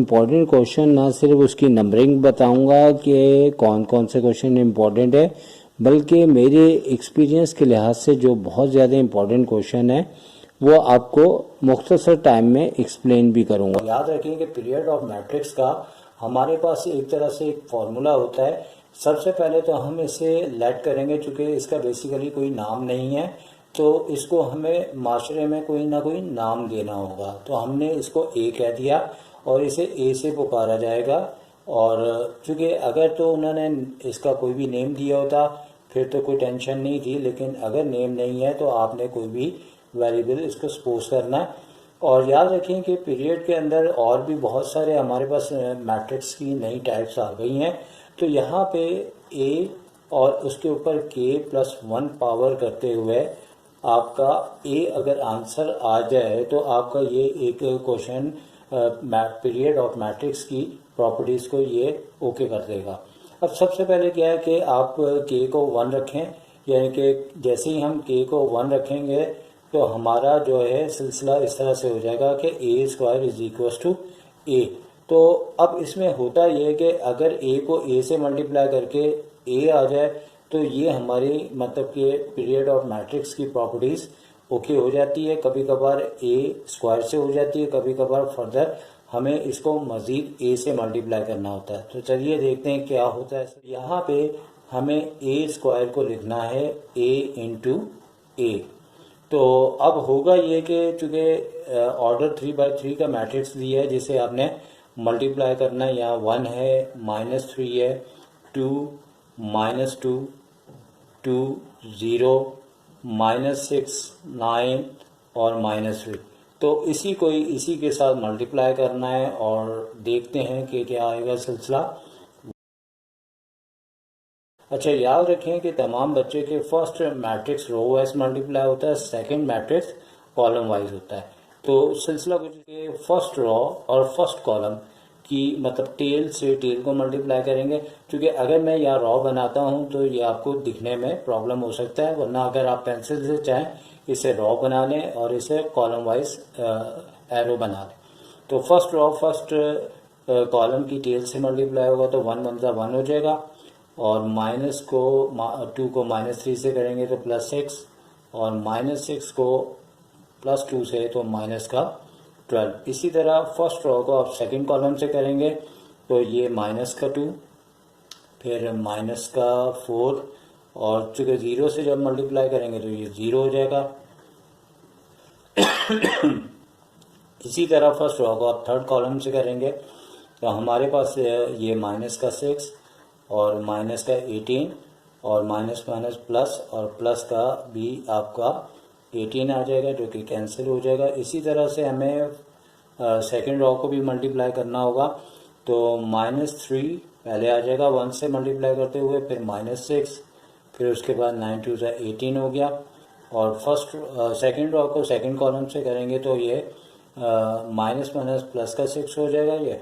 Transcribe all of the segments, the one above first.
Important question, ना सिर्फ उसकी नंबरिंग बताऊंगा कि कौन कौन से क्वेश्चन इम्पॉर्टेंट है, बल्कि मेरे एक्सपीरियंस के लिहाज से जो बहुत ज़्यादा इम्पॉर्टेंट क्वेश्चन है वो आपको मुख्तसर टाइम में एक्सप्लेन भी करूंगा। याद रखिए कि पीरियड ऑफ मैट्रिक्स का हमारे पास एक तरह से एक फार्मूला होता है। सबसे पहले तो हम इसे लेट करेंगे, चूँकि इसका बेसिकली कोई नाम नहीं है तो इसको हमें माशरे में कोई ना कोई नाम देना होगा। तो हमने इसको ए कह दिया और इसे ए से पुकारा जाएगा। और चूँकि अगर तो उन्होंने इसका कोई भी नेम दिया होता फिर तो कोई टेंशन नहीं थी, लेकिन अगर नेम नहीं है तो आपने कोई भी वेरिएबल इसको सपोज करना है। और याद रखें कि पीरियड के अंदर और भी बहुत सारे हमारे पास मैट्रिक्स की नई टाइप्स आ गई हैं। तो यहाँ पे ए और उसके ऊपर के प्लस 1 पावर करते हुए आपका ए अगर आंसर आ जाए तो आपका ये एक क्वेश्चन पीरियड ऑफ मैट्रिक्स की प्रॉपर्टीज़ को ये ओके कर देगा। अब सबसे पहले क्या है कि आप के को 1 रखें, यानी कि जैसे ही हम के को 1 रखेंगे तो हमारा जो है सिलसिला इस तरह से हो जाएगा कि ए स्क्वायर इज इक्वल टू ए। तो अब इसमें होता ये है कि अगर ए को ए से मल्टीप्लाई करके ए आ जाए तो ये हमारी मतलब कि पीरियड ऑफ मैट्रिक्स की प्रॉपर्टीज़ ओके हो जाती है। कभी कभार ए स्क्वायर से हो जाती है, कभी कभार फर्दर हमें इसको मज़ीद ए से मल्टीप्लाई करना होता है। तो चलिए देखते हैं क्या होता है। यहाँ पे हमें ए स्क्वायर को लिखना है ए इंटू ए। तो अब होगा ये कि चूँकि ऑर्डर 3/3 का मैट्रिक्स दिया है जिसे आपने मल्टीप्लाई करना है। यहाँ 1 है, -3 है, 2, -2, 2, 0, -6, 9 और -3। तो इसी के साथ मल्टीप्लाई करना है और देखते हैं कि क्या आएगा सिलसिला। अच्छा, याद रखें कि तमाम बच्चे के first matrix row wise multiply होता है, सेकंड मैट्रिक्स कॉलम वाइज होता है। तो सिलसिला कुछ के फर्स्ट रो और फर्स्ट कॉलम की मतलब टेल से टेल को मल्टीप्लाई करेंगे, क्योंकि अगर मैं यहाँ रॉ बनाता हूँ तो ये आपको दिखने में प्रॉब्लम हो सकता है, वरना अगर आप पेंसिल से चाहें इसे रॉ बना लें और इसे कॉलम वाइज एरो बना लें। तो फर्स्ट रॉ फर्स्ट कॉलम की टेल से मल्टीप्लाई होगा तो 1 1 1 हो जाएगा, और माइनस को 2 को -3 से करेंगे तो +6, और -6 को +2 से तो माइनस का 12। इसी तरह फर्स्ट रो को आप सेकंड कॉलम से करेंगे तो ये -2, फिर -4, और चूँकि 0 से जब मल्टीप्लाई करेंगे तो ये 0 हो जाएगा। इसी तरह फर्स्ट रो को आप थर्ड कॉलम से करेंगे तो हमारे पास ये -6 और -18 और माइनस माइनस प्लस और प्लस का भी आपका 18 आ जाएगा जो कि कैंसिल हो जाएगा। इसी तरह से हमें सेकेंड रो को भी मल्टीप्लाई करना होगा। तो -3 पहले आ जाएगा 1 से मल्टीप्लाई करते हुए, फिर -6, फिर उसके बाद 9 2 18 हो गया। और सेकेंड रो को सेकेंड कॉलम से करेंगे तो ये माइनस माइनस प्लस का 6 हो जाएगा ये,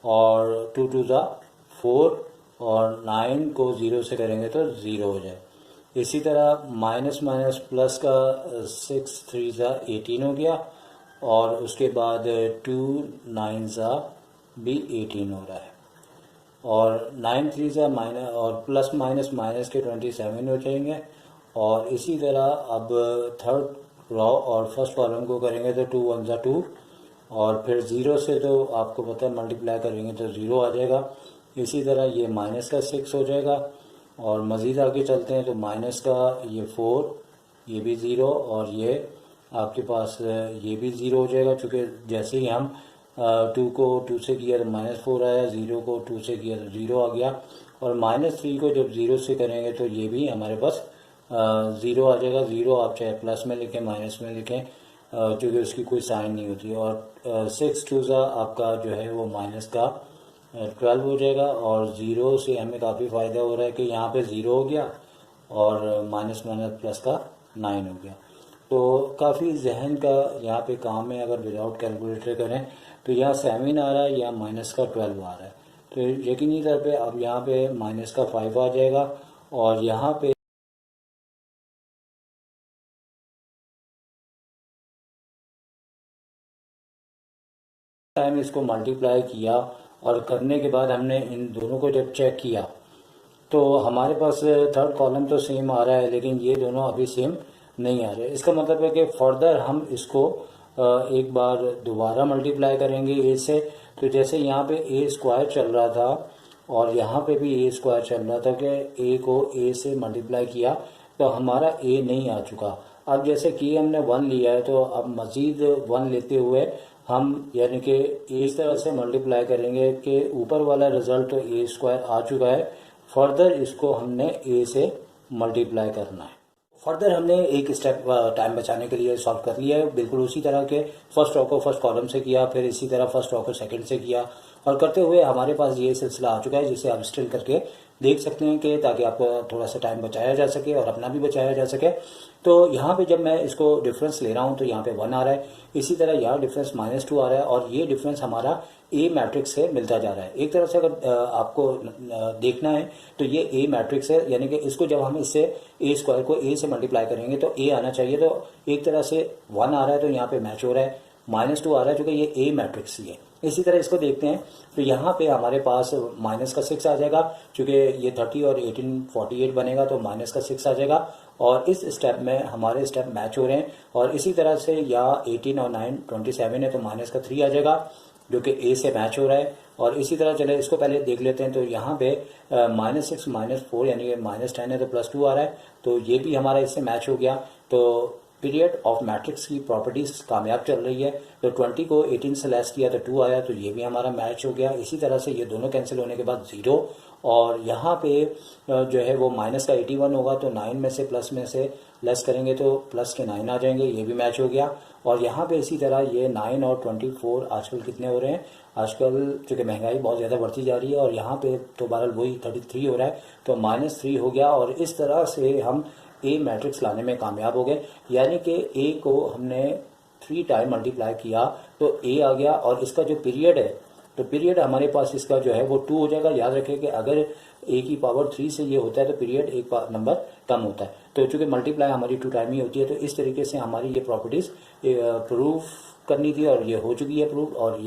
और 2 2 4, और 9 को 0 से करेंगे तो 0 हो जाए। इसी तरह माइनस माइनस प्लस का 6 3 18 हो गया, और उसके बाद 2 9 भी 18 हो रहा है, और 9 3 माइनस और प्लस माइनस माइनस के 27 हो जाएंगे। और इसी तरह अब थर्ड रॉ और फर्स्ट कॉलम को करेंगे तो 2 1 2, और फिर 0 से तो आपको पता है मल्टीप्लाई करेंगे तो 0 आ जाएगा। इसी तरह ये माइनस का 6 हो जाएगा, और मज़ीद आगे चलते हैं तो माइनस का ये 4, ये भी 0, और ये आपके पास ये भी 0 हो जाएगा, चूँकि जैसे ही हम 2 को 2 से किया तो -4 आया, 0 को 2 से किया तो 0 आ गया, और -3 को जब 0 से करेंगे तो ये भी हमारे पास 0 आ जाएगा। 0 आप चाहे प्लस में लिखें माइनस में लिखें, क्योंकि उसकी कोई साइन नहीं होती। और 6 2 आपका जो है वो माइनस का 12 हो जाएगा, और 0 से हमें काफ़ी फ़ायदा हो रहा है कि यहाँ पे 0 हो गया और माइनस माइनस प्लस का 9 हो गया। तो काफ़ी जहन का यहाँ पे काम है। अगर विदाउट कैलकुलेटर करें तो यहाँ 7 आ रहा है, यहाँ माइनस का 12 आ रहा है, तो यकीनी तौर पे अब यहाँ पे माइनस का 5 आ जाएगा, और यहाँ पे टाइम इसको मल्टीप्लाई किया और करने के बाद हमने इन दोनों को जब चेक किया तो हमारे पास थर्ड कॉलम तो सेम आ रहा है, लेकिन ये दोनों अभी सेम नहीं आ रहे। इसका मतलब है कि फर्दर हम इसको एक बार दोबारा मल्टीप्लाई करेंगे ए से। तो जैसे यहाँ पे ए स्क्वायर चल रहा था और यहाँ पे भी ए स्क्वायर चल रहा था कि ए को ए से मल्टीप्लाई किया तो हमारा ए नहीं आ चुका। अब जैसे कि हमने 1 लिया है तो अब मज़ीद 1 लेते हुए हम यानी कि इस तरह से मल्टीप्लाई करेंगे कि ऊपर वाला रिज़ल्ट तो ए स्क्वायर आ चुका है, फर्दर इसको हमने ए से मल्टीप्लाई करना है। फर्दर हमने एक स्टेप टाइम बचाने के लिए सॉल्व कर लिया है, बिल्कुल उसी तरह के फर्स्ट रो को फर्स्ट कॉलम से किया, फिर इसी तरह फर्स्ट रो को सेकंड से किया और करते हुए हमारे पास ये सिलसिला आ चुका है जिसे आप स्टिल करके देख सकते हैं कि ताकि आपको थोड़ा सा टाइम बचाया जा सके और अपना भी बचाया जा सके। तो यहाँ पे जब मैं इसको डिफरेंस ले रहा हूँ तो यहाँ पे 1 आ रहा है, इसी तरह यहाँ डिफरेंस -2 आ रहा है और ये डिफरेंस हमारा ए मैट्रिक्स से मिलता जा रहा है। एक तरह से अगर आपको देखना है तो ये ए मैट्रिक्स है, यानी कि इसको जब हम इससे ए स्क्वायर को ए से मल्टीप्लाई करेंगे तो ए आना चाहिए। तो एक तरह से 1 आ रहा है तो यहाँ पे मैच हो रहा है, -2 आ रहा है क्योंकि ये ए मैट्रिक्स ही है। इसी तरह इसको देखते हैं तो यहाँ पे हमारे पास -6 आ जाएगा, क्योंकि ये 30 और 18 48 बनेगा तो -6 आ जाएगा और इस स्टेप में हमारे स्टेप मैच हो रहे हैं। और इसी तरह से या 18 और 9 27 है तो -3 आ जाएगा जो कि ए से मैच हो रहा है। और इसी तरह चले इसको पहले देख लेते हैं तो यहाँ पे -6 -4 यानी कि -10 है तो +2 आ रहा है, तो ये भी हमारा इससे मैच हो गया। तो पीरियड ऑफ मैट्रिक्स की प्रॉपर्टीज कामयाब चल रही है। तो 20 को 18 से लेस किया तो 2 आया, तो ये भी हमारा मैच हो गया। इसी तरह से ये दोनों कैंसिल होने के बाद 0 और यहाँ पे जो है वो माइनस का 81 होगा तो 9 में से प्लस में से लेस करेंगे तो प्लस के 9 आ जाएंगे, ये भी मैच हो गया। और यहाँ पे इसी तरह ये 9 और 24 आजकल कितने हो रहे हैं, आजकल चूँकि महंगाई बहुत ज़्यादा बढ़ती जा रही है और यहाँ पे तो बहरहाल वही 33 हो रहा है तो -3 हो गया। और इस तरह से हम ए मैट्रिक्स लाने में कामयाब हो गए, यानी कि ए को हमने 3 टाइम मल्टीप्लाई किया तो ए आ गया। और इसका जो पीरियड है तो पीरियड हमारे पास इसका जो है वो 2 हो जाएगा। याद रखें कि अगर ए की पावर 3 से ये होता है तो पीरियड एक नंबर कम होता है। तो चूंकि मल्टीप्लाई हमारी 2 टाइम ही होती है तो इस तरीके से हमारी ये प्रॉपर्टीज प्रूफ करनी थी और ये हो चुकी है प्रूफ। और